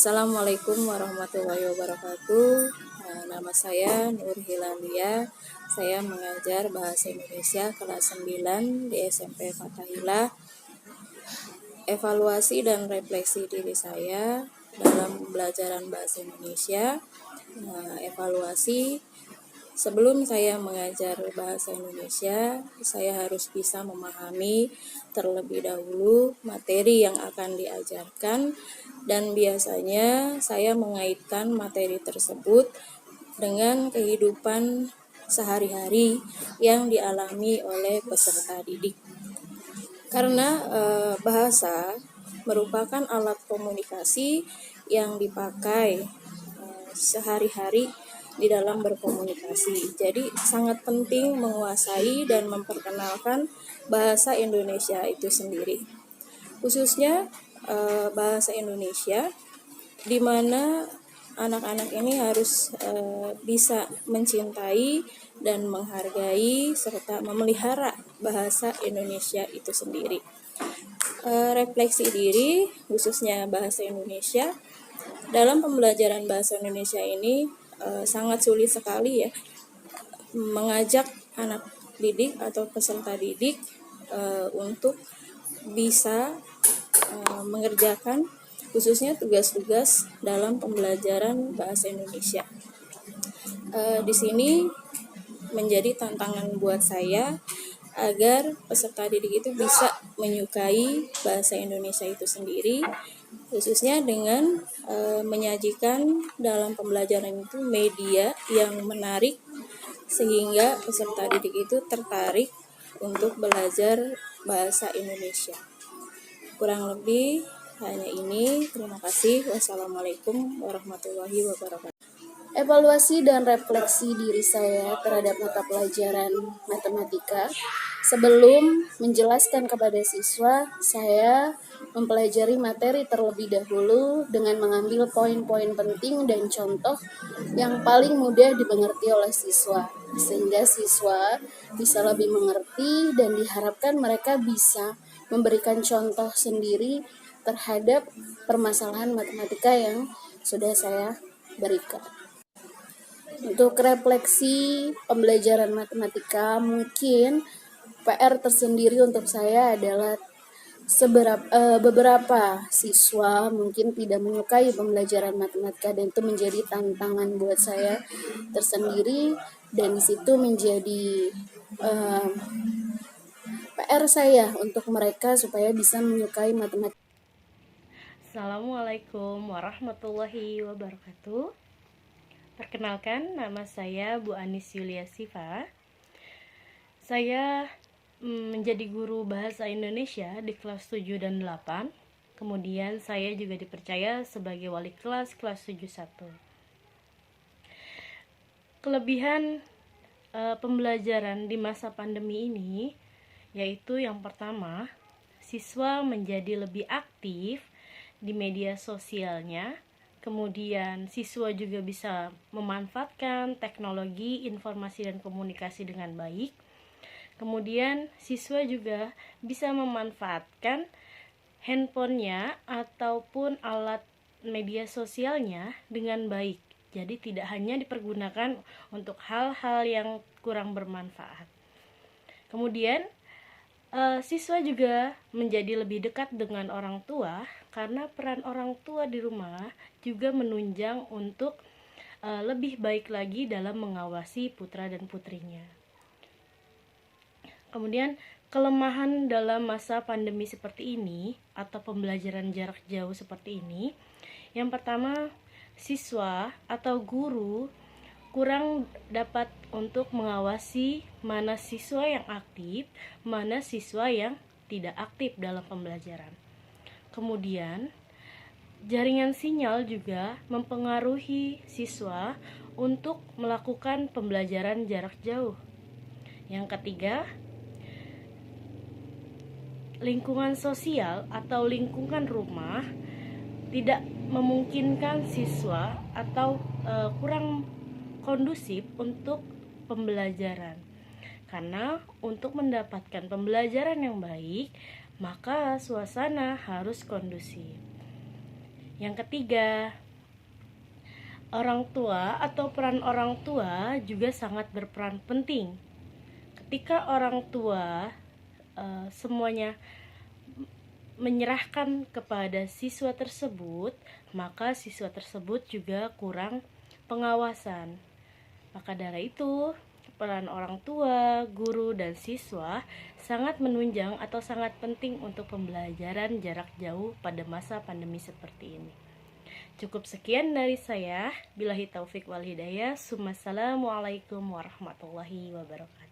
Assalamualaikum warahmatullahi wabarakatuh. Nama saya Nur Hilalia. Saya mengajar Bahasa Indonesia kelas 9 di SMP Fathahilah. Evaluasi dan refleksi diri saya dalam pembelajaran Bahasa Indonesia. Evaluasi, sebelum saya mengajar Bahasa Indonesia, saya harus bisa memahami terlebih dahulu materi yang akan diajarkan, dan biasanya saya mengaitkan materi tersebut dengan kehidupan sehari-hari yang dialami oleh peserta didik. Karena bahasa merupakan alat komunikasi yang dipakai sehari-hari di dalam berkomunikasi. Jadi sangat penting menguasai dan memperkenalkan bahasa Indonesia itu sendiri. Khususnya bahasa Indonesia, di mana anak-anak ini harus bisa mencintai dan menghargai serta memelihara bahasa Indonesia itu sendiri. Refleksi diri, khususnya bahasa Indonesia, dalam pembelajaran bahasa Indonesia ini sangat sulit sekali ya, mengajak anak didik atau peserta didik untuk bisa mengerjakan khususnya tugas-tugas dalam pembelajaran bahasa Indonesia. Di sini menjadi tantangan buat saya agar peserta didik itu bisa menyukai bahasa Indonesia itu sendiri, khususnya dengan menyajikan dalam pembelajaran itu media yang menarik sehingga peserta didik itu tertarik untuk belajar bahasa Indonesia. Kurang lebih hanya ini. Terima kasih. Wassalamualaikum warahmatullahi wabarakatuh. Evaluasi dan refleksi diri saya terhadap mata pelajaran matematika. Sebelum menjelaskan kepada siswa, saya mempelajari materi terlebih dahulu dengan mengambil poin-poin penting dan contoh yang paling mudah dimengerti oleh siswa, sehingga siswa bisa lebih mengerti dan diharapkan mereka bisa memberikan contoh sendiri terhadap permasalahan matematika yang sudah saya berikan. Untuk refleksi pembelajaran matematika, mungkin PR tersendiri untuk saya adalah beberapa siswa mungkin tidak menyukai pembelajaran matematika, dan itu menjadi tantangan buat saya tersendiri, dan disitu menjadi PR saya untuk mereka supaya bisa menyukai matematika. Assalamualaikum warahmatullahi wabarakatuh. Perkenalkan, nama saya Bu Anis Yulia Siva. Saya menjadi guru bahasa Indonesia di kelas 7 dan 8. Kemudian saya juga dipercaya sebagai wali kelas 71. Kelebihan pembelajaran di masa pandemi ini yaitu yang pertama, siswa menjadi lebih aktif di media sosialnya. Kemudian siswa juga bisa memanfaatkan teknologi informasi dan komunikasi dengan baik. Kemudian siswa juga bisa memanfaatkan handphonenya ataupun alat media sosialnya dengan baik. Jadi tidak hanya dipergunakan untuk hal-hal yang kurang bermanfaat. Kemudian siswa juga menjadi lebih dekat dengan orang tua, karena peran orang tua di rumah juga menunjang untuk lebih baik lagi dalam mengawasi putra dan putrinya. Kemudian kelemahan dalam masa pandemi seperti ini atau pembelajaran jarak jauh seperti ini, yang pertama, siswa atau guru kurang dapat untuk mengawasi mana siswa yang aktif, mana siswa yang tidak aktif dalam pembelajaran. Kemudian, jaringan sinyal juga mempengaruhi siswa untuk melakukan pembelajaran jarak jauh. Yang ketiga, lingkungan sosial atau lingkungan rumah tidak memungkinkan siswa atau kurang kondusif untuk pembelajaran. Karena untuk mendapatkan pembelajaran yang baik, maka suasana harus kondusif. Yang ketiga, orang tua atau peran orang tua juga sangat berperan penting. Ketika orang tua semuanya menyerahkan kepada siswa tersebut, maka siswa tersebut juga kurang pengawasan. Maka dari itu, peran orang tua, guru, dan siswa sangat menunjang atau sangat penting untuk pembelajaran jarak jauh pada masa pandemi seperti ini. Cukup sekian dari saya. Billahi taufik wal hidayah. Assalamualaikum warahmatullahi wabarakatuh.